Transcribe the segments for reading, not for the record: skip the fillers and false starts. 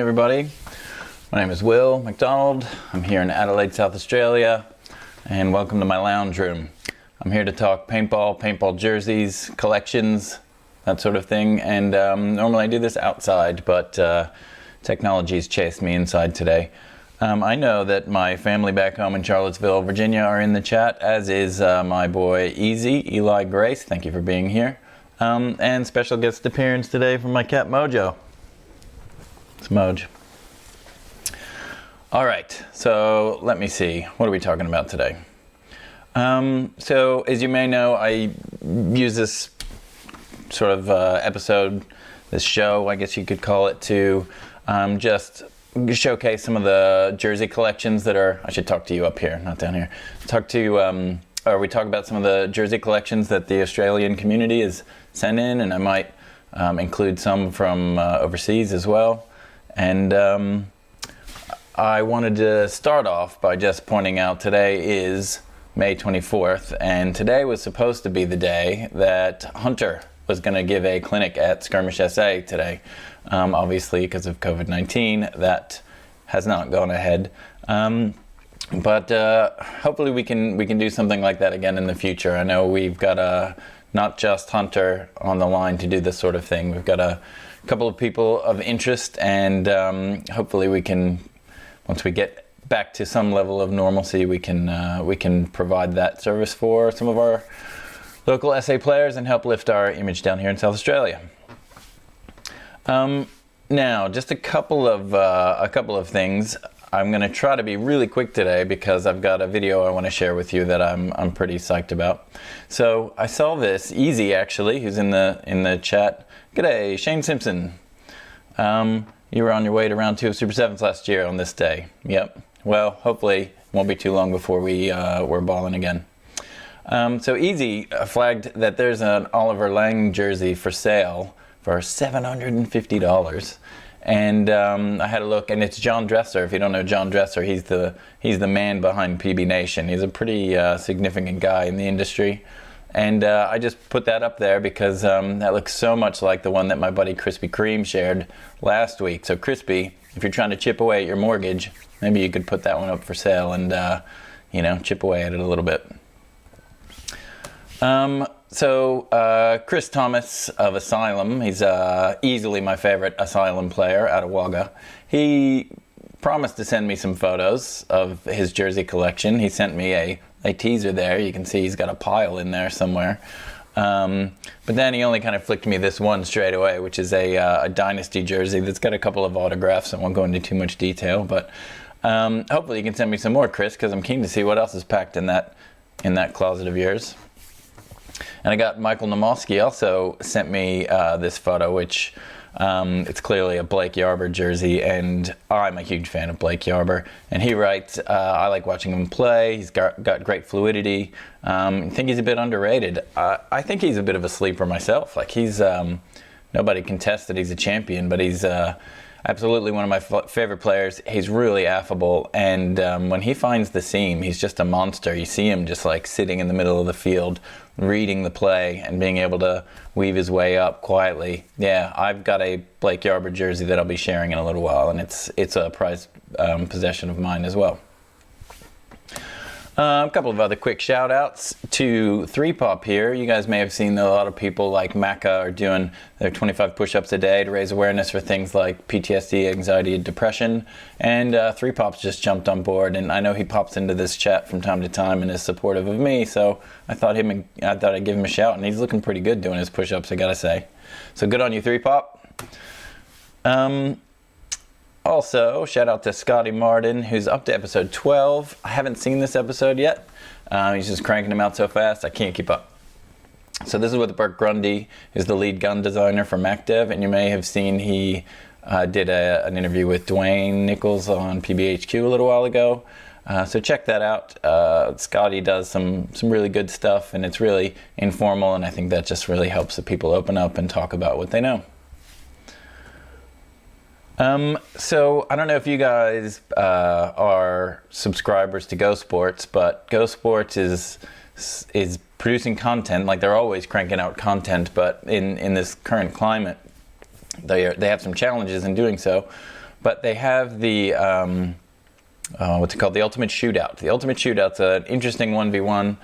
everybody. My name is Will McDonald. I'm here in Adelaide, South Australia, and welcome to my lounge room. I'm here to talk paintball jerseys, collections, that sort of thing, and normally I do this outside, but technology's chased me inside today. I know that my family back home in Charlottesville, Virginia are in the chat, as is my boy Eli Grace. Thank you for being here. And special guest appearance today from my cat Mojo. It's Moj. All right, so let me see. What are we talking about today? So as you may know, I use this sort of episode, this show, I guess you could call it, to just showcase some of the jersey collections that are, I should talk to you up here, not down here. We talk about some of the jersey collections that the Australian community has sent in, and I might include some from overseas as well. And I wanted to start off by just pointing out today is May 24th, and today was supposed to be the day that Hunter was going to give a clinic at Skirmish SA today. Obviously, because of COVID-19, that has not gone ahead. But hopefully we can do something like that again in the future. I know we've got not just Hunter on the line to do this sort of thing. We've got a couple of people of interest, and hopefully we can, once we get back to some level of normalcy, we can provide that service for some of our local SA players and help lift our image down here in South Australia. Now, just a couple of things. I'm going to try to be really quick today because I've got a video I want to share with you that I'm pretty psyched about. So I saw this, Easy actually, who's in the chat. G'day, Shane Simpson. You were on your way to round 2 of Super 7s last year on this day. Yep. Well, hopefully it won't be too long before we're balling again. So Easy flagged that there's an Oliver Lang jersey for sale for $750. And I had a look, and it's John Dresser. If you don't know John Dresser, he's the man behind PB Nation. He's a pretty significant guy in the industry. And I just put that up there because that looks so much like the one that my buddy Krispy Kreme shared last week. So Crispy, if you're trying to chip away at your mortgage, maybe you could put that one up for sale and chip away at it a little bit. So Chris Thomas of Asylum, he's easily my favorite Asylum player out of Wagga. He promised to send me some photos of his jersey collection. He sent me a teaser there. You can see he's got a pile in there somewhere. But then he only kind of flicked me this one straight away, which is a Dynasty jersey that's got a couple of autographs. I won't go into too much detail, but hopefully you can send me some more, Chris, because I'm keen to see what else is packed in that closet of yours. And I got Michael Namoski also sent me this photo, which it's clearly a Blake Yarber jersey, and I'm a huge fan of Blake Yarber. And he writes, I like watching him play. He's got great fluidity. I think he's a bit underrated. I think he's a bit of a sleeper myself. Like he's nobody contests that he's a champion, but he's absolutely one of my favorite players. He's really affable, and when he finds the seam, he's just a monster. You see him just like sitting in the middle of the field, reading the play and being able to weave his way up quietly. Yeah, I've got a Blake Yarber jersey that I'll be sharing in a little while, and it's a prized possession of mine as well. A couple of other quick shout outs to 3Pop here. You guys may have seen that a lot of people like Macca are doing their 25 push-ups a day to raise awareness for things like PTSD, anxiety, and depression. And 3Pop's just jumped on board, and I know he pops into this chat from time to time and is supportive of me, so I thought I'd give him a shout, and he's looking pretty good doing his push-ups, I gotta say. So good on you, 3Pop. Also, shout out to Scotty Martin, who's up to episode 12. I haven't seen this episode yet. He's just cranking them out so fast, I can't keep up. So this is with Burke Grundy, who's the lead gun designer for MacDev, and you may have seen he did an interview with Dwayne Nichols on PBHQ a little while ago. So check that out. Scotty does some really good stuff, and it's really informal, and I think that just really helps the people open up and talk about what they know. So I don't know if you guys are subscribers to Go Sports, but Go Sports is producing content. Like, they're always cranking out content, but in this current climate, they have some challenges in doing so. but they have the what's it called? The Ultimate Shootout. The Ultimate Shootout's an interesting 1v1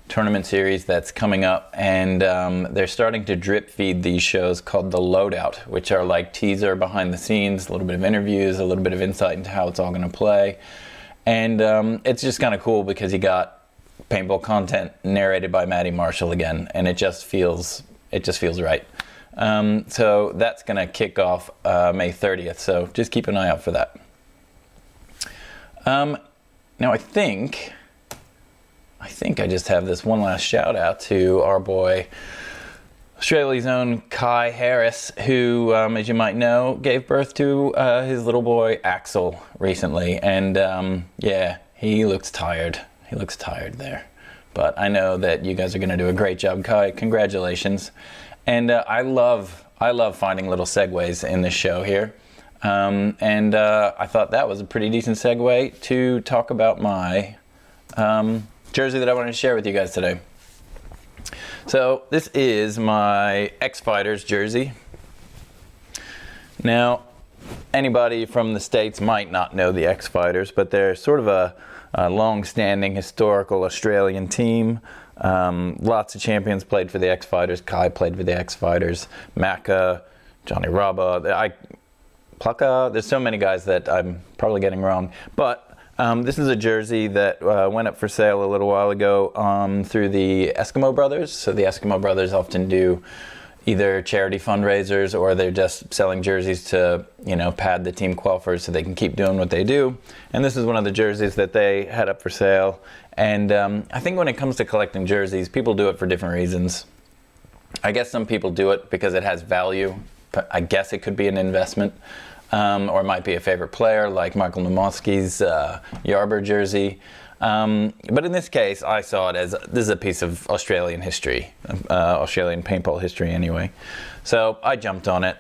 tournament series that's coming up, and they're starting to drip feed these shows called the Loadout, which are like teaser behind the scenes, a little bit of interviews, a little bit of insight into how it's all going to play. And it's just kind of cool because you got paintball content narrated by Maddie Marshall again, and it just feels right. So that's going to kick off May 30th, so just keep an eye out for that. Now I think I just have this one last shout out to our boy, Australia's own Kai Harris, who, as you might know, gave birth to his little boy Axel recently, and yeah, he looks tired. He looks tired there, but I know that you guys are going to do a great job, Kai. Congratulations. And I love finding little segues in this show here. And I thought that was a pretty decent segue to talk about my jersey that I wanted to share with you guys today. So this is my X-Fighters jersey. Now, anybody from the States might not know the X-Fighters, but they're sort of a long-standing historical Australian team. Lots of champions played for the X-Fighters. Kai played for the X-Fighters. Macca, Johnny Rabba, Plucka. There's so many guys that I'm probably getting wrong. But this is a jersey that went up for sale a little while ago through the Eskimo Brothers. So the Eskimo Brothers often do either charity fundraisers, or they're just selling jerseys to, pad the team qualifiers so they can keep doing what they do. And this is one of the jerseys that they had up for sale. And I think when it comes to collecting jerseys, people do it for different reasons. I guess some people do it because it has value. But I guess it could be an investment, or it might be a favorite player, like Michael Nomoski's Yarber jersey. But in this case, I saw it as this is a piece of Australian history, Australian paintball history anyway. So I jumped on it.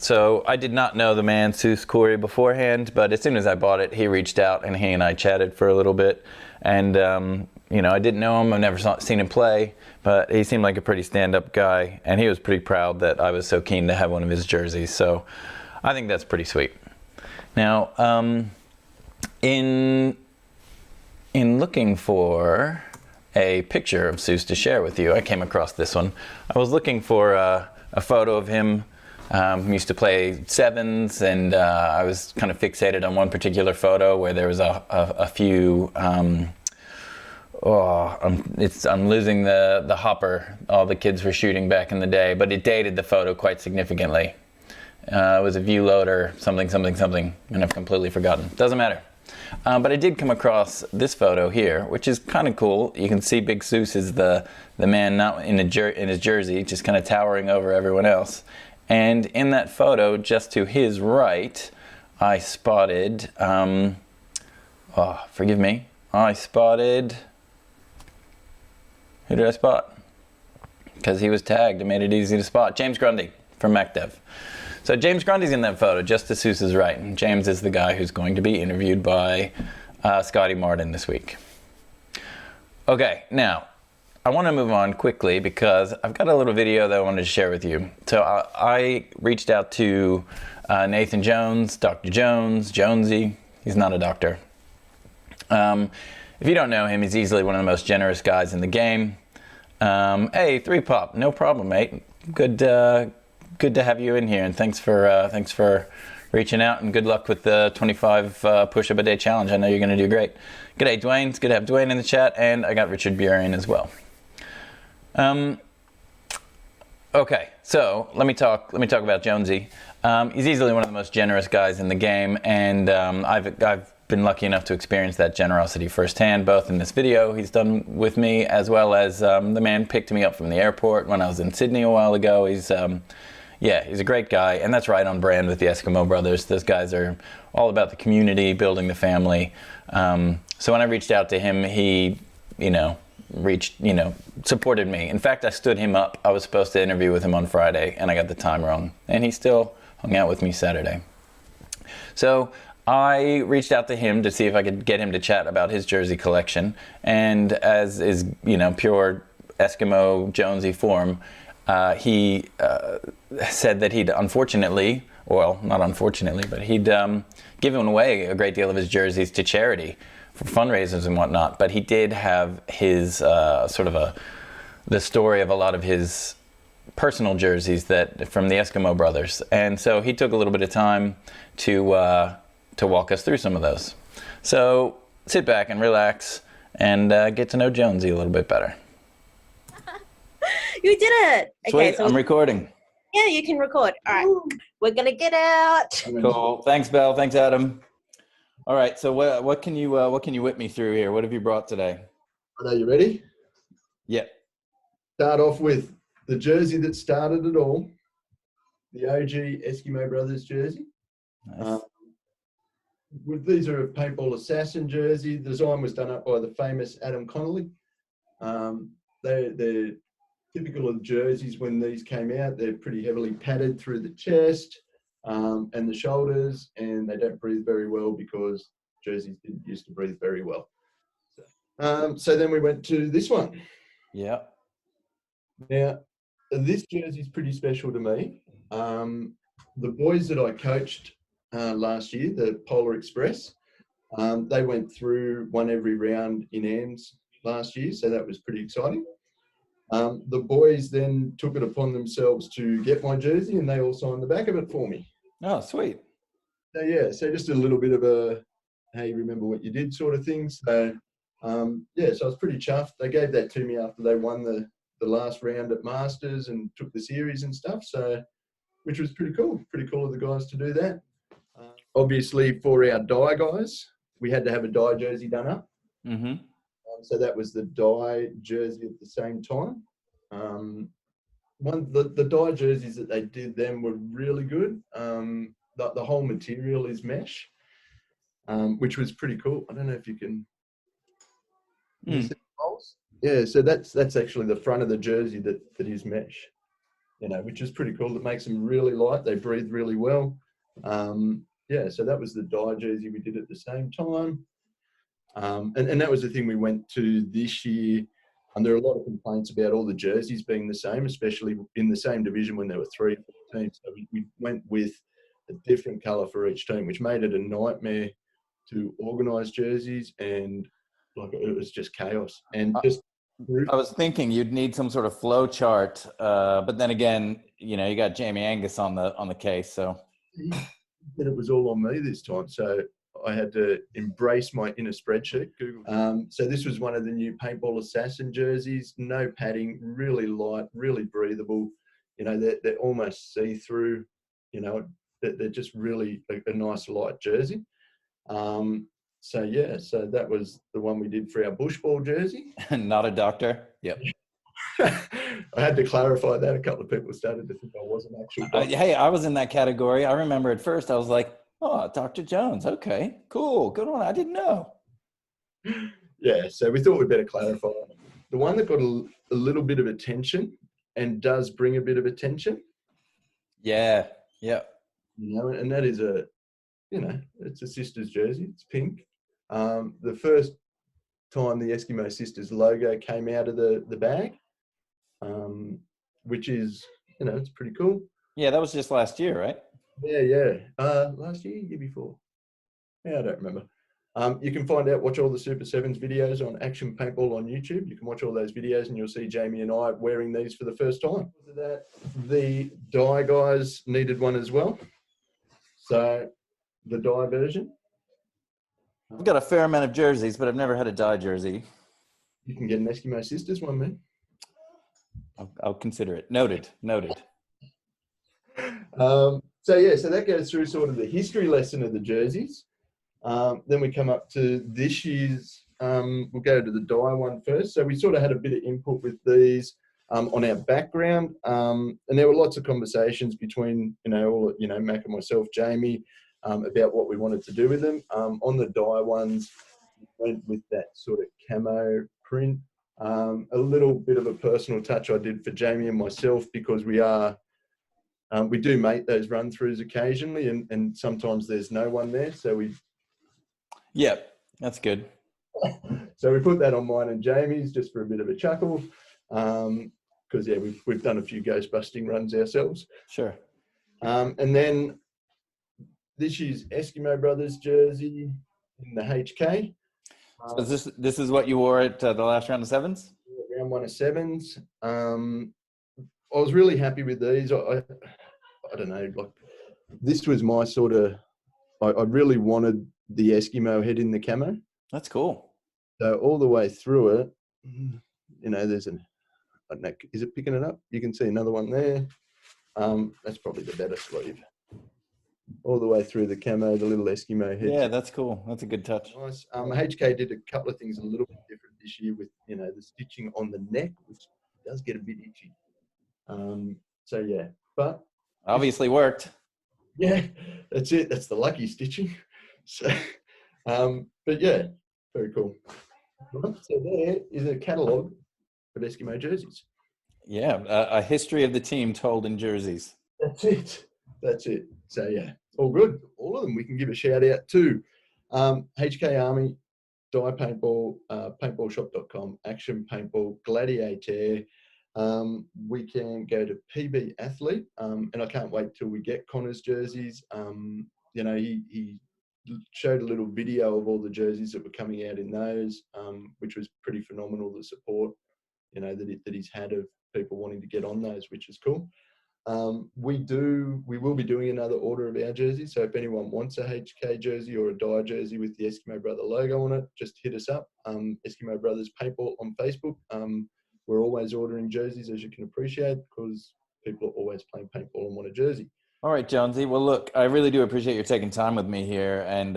So I did not know the man, Souse Khoury, beforehand, but as soon as I bought it, he reached out and he and I chatted for a little bit. And, I didn't know him. I've never seen him play, but he seemed like a pretty stand-up guy, and he was pretty proud that I was so keen to have one of his jerseys. So I think that's pretty sweet. Now, in looking for a picture of Souse to share with you, I came across this one. I was looking for a photo of him. He used to play sevens, and I was kind of fixated on one particular photo where there was a few. I'm losing the hopper all the kids were shooting back in the day, but it dated the photo quite significantly. It was a view loader, something, and I've completely forgotten. Doesn't matter. But I did come across this photo here, which is kind of cool. You can see Big Souse is the man not in his jersey, just kind of towering over everyone else. And in that photo, just to his right, I spotted, forgive me, who did I spot? Because he was tagged and made it easy to spot. James Grundy from MacDev. So James Grundy's in that photo, just to Souse's right. And James is the guy who's going to be interviewed by Scotty Martin this week. Okay, now, I want to move on quickly because I've got a little video that I wanted to share with you. So I reached out to Nathan Jones, Dr. Jones, Jonesy. He's not a doctor. If you don't know him, he's easily one of the most generous guys in the game. Hey, 3Pop, no problem, mate. Good to have you in here, and thanks for reaching out, and good luck with the 25 push-up a day challenge. I know you're going to do great. G'day, Dwayne. It's good to have Dwayne in the chat, and I got Richard Burian as well. Okay, so let me talk about Jonesy. He's easily one of the most generous guys in the game, and I've been lucky enough to experience that generosity firsthand, both in this video he's done with me, as well as the man picked me up from the airport when I was in Sydney a while ago. He's a great guy, and that's right on brand with the Eskimo Brothers. Those guys are all about the community, building the family. So when I reached out to him, he, supported me. In fact, I stood him up. I was supposed to interview with him on Friday, and I got the time wrong. And he still hung out with me Saturday. So I reached out to him to see if I could get him to chat about his jersey collection. And as is, pure Eskimo Jonesy form, he said that he'd unfortunately well, not unfortunately, but he'd given away a great deal of his jerseys to charity for fundraisers and whatnot. But he did have his the story of a lot of his personal jerseys that from the Eskimo brothers, and so he took a little bit of time to walk us through some of those. So sit back and relax and get to know Jonesy a little bit better. You did it. Sweet, okay, so I'm recording. Yeah, you can record. All right, we're gonna get out. Cool. Thanks, Belle. Thanks, Adam. All right. So what can you whip me through here? What have you brought today? Are you ready? Yeah. Start off with the jersey that started it all, the OG Eskimo Brothers jersey. Nice. These are a paintball assassin jersey. The design was done up by the famous Adam Connolly. They're typical of jerseys when these came out. They're pretty heavily padded through the chest and the shoulders, and they don't breathe very well because jerseys didn't used to breathe very well. So then we went to this one. Yeah. Now, this jersey is pretty special to me. The boys that I coached last year, the Polar Express, they went through, won every round in AMS last year, so that was pretty exciting. The boys then took it upon themselves to get my jersey, and they all signed the back of it for me. Oh, sweet. So yeah, so just a little bit of a, hey, remember what you did sort of thing. So yeah, so I was pretty chuffed. They gave that to me after they won the last round at Masters and took the series and stuff. So, which was pretty cool. Pretty cool of the guys to do that. Obviously, for our dye guys, we had to have a dye jersey done up. Mm-hmm. So that was the dye jersey at the same time. The dye jerseys that they did then were really good. The whole material is mesh, which was pretty cool. I don't know if you can see the holes. Yeah, so that's actually the front of the jersey that is mesh, which is pretty cool. It makes them really light. They breathe really well. Yeah, so that was the dye jersey we did at the same time. And that was the thing we went to this year. And there are a lot of complaints about all the jerseys being the same, especially in the same division when there were 3 teams. So we went with a different colour for each team, which made it a nightmare to organise jerseys, and like it was just chaos. And just I was thinking you'd need some sort of flow chart, but then again, you got Jamie Angus on the case, so. And it was all on me this time, so I had to embrace my inner spreadsheet, Google. So this was one of the new Paintball Assassin jerseys, no padding, really light, really breathable. They're almost see-through, they're just really a nice light jersey. So yeah, so that was the one we did for our bushball jersey. Not a doctor. Yep. I had to clarify that. A couple of people started to think I was an actual doctor. Hey, I was in that category. I remember at first I was like, oh, Dr. Jones. Okay, cool. Good one. I didn't know. Yeah, so we thought we'd better clarify. The one that got a little bit of attention and does bring a bit of attention. Yeah, yeah. And that is it's a Sisters jersey. It's pink. The first time the Eskimo Sisters logo came out of the bag, which is, it's pretty cool. Yeah, that was just last year, right? Yeah. Last year before. Yeah, I don't remember. You can watch all the Super Sevens videos on Action Paintball on YouTube. You can watch all those videos and you'll see Jamie and I wearing these for the first time. The dye guys needed one as well. So the dye version. I've got a fair amount of jerseys, but I've never had a dye jersey. You can get an Eskimo Sisters one, man. I'll consider it. Noted. So that goes through sort of the history lesson of the jerseys. Then we come up to this year's, we'll go to the dye one first. So we sort of had a bit of input with these on our background. And there were lots of conversations between, Mac and myself, Jamie, about what we wanted to do with them. On the dye ones, we went with that sort of camo print. A little bit of a personal touch I did for Jamie and myself, because we do make those run-throughs occasionally, and sometimes there's no one there. So yeah, that's good. So we put that on mine and Jamie's just for a bit of a chuckle, because we've done a few ghost busting runs ourselves. Sure. And then this year's Eskimo Brothers jersey in the HK. So this is what you wore at the last round of sevens? Round 1 of sevens. I was really happy with these. I don't know, like this was my sort of. I really wanted the Eskimo head in the camo. That's cool. So all the way through it, there's an. I don't know, is it picking it up? You can see another one there. That's probably the better sleeve. All the way through the camo, the little Eskimo head. Yeah, that's cool. That's a good touch. Nice. HK did a couple of things a little bit different this year with, the stitching on the neck, which does get a bit itchy. So yeah, but obviously worked. Yeah, that's it. That's the lucky stitching. So, but yeah, very cool. Right, so there is a catalogue of Eskimo jerseys. Yeah, a history of the team told in jerseys. That's it. That's it. So yeah, all good. All of them we can give a shout out to. HK Army, Die Paintball, paintballshop.com, Action Paintball, Gladiator. We can go to PB Athlete, and I can't wait till we get Connor's jerseys. He showed a little video of all the jerseys that were coming out in those, which was pretty phenomenal, the support, that he's had of people wanting to get on those, which is cool. We will be doing another order of our jerseys. So if anyone wants a HK jersey or a Die jersey with the Eskimo Brother logo on it, just hit us up. Eskimo Brothers Paintball on Facebook. We're always ordering jerseys, as you can appreciate, because people are always playing paintball and want a jersey. All right, Jonesy. Well, look, I really do appreciate you taking time with me here. And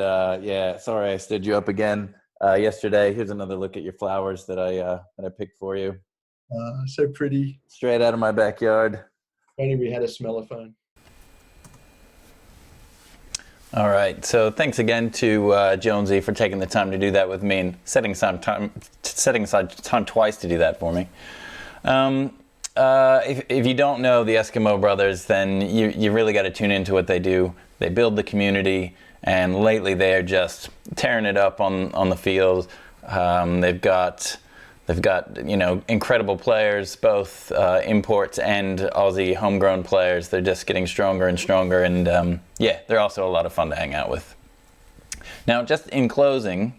sorry I stood you up again yesterday. Here's another look at your flowers that I picked for you. So pretty. Straight out of my backyard. Only we had a smellophone. All right. So thanks again to Jonesy for taking the time to do that with me and setting aside time twice to do that for me. If you don't know the Eskimo Brothers, then you really got to tune into what they do. They build the community, and lately they are just tearing it up on the field. They've got incredible players, both imports and Aussie homegrown players. They're just getting stronger and stronger, and they're also a lot of fun to hang out with. Now, just in closing,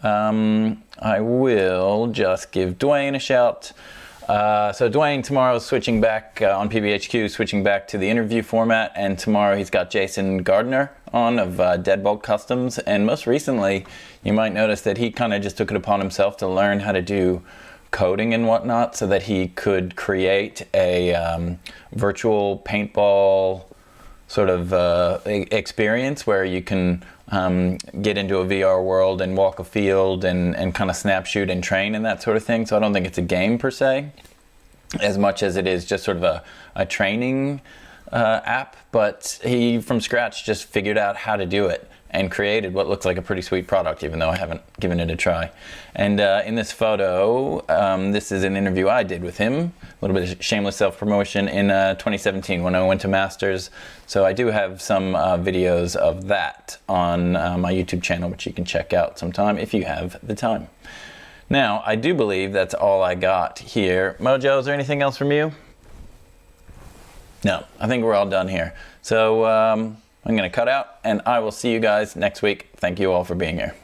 I will just give Dwayne a shout. So Dwayne tomorrow is switching back on PBHQ, switching back to the interview format, and tomorrow he's got Jason Gardner on of Deadbolt Customs, and most recently you might notice that he kind of just took it upon himself to learn how to do coding and whatnot so that he could create a virtual paintball sort of experience where you can get into a VR world and walk a field and kind of snap shoot and train and that sort of thing. So I don't think it's a game per se as much as it is just sort of a training app, but he from scratch just figured out how to do it and created what looks like a pretty sweet product, even though I haven't given it a try. And in this photo, this is an interview I did with him, a little bit of shameless self-promotion in 2017 when I went to Masters. So I do have some videos of that on my YouTube channel, which you can check out sometime if you have the time. Now, I do believe that's all I got here. Mojo, is there anything else from you? No, I think we're all done here. So I'm going to cut out, and I will see you guys next week. Thank you all for being here.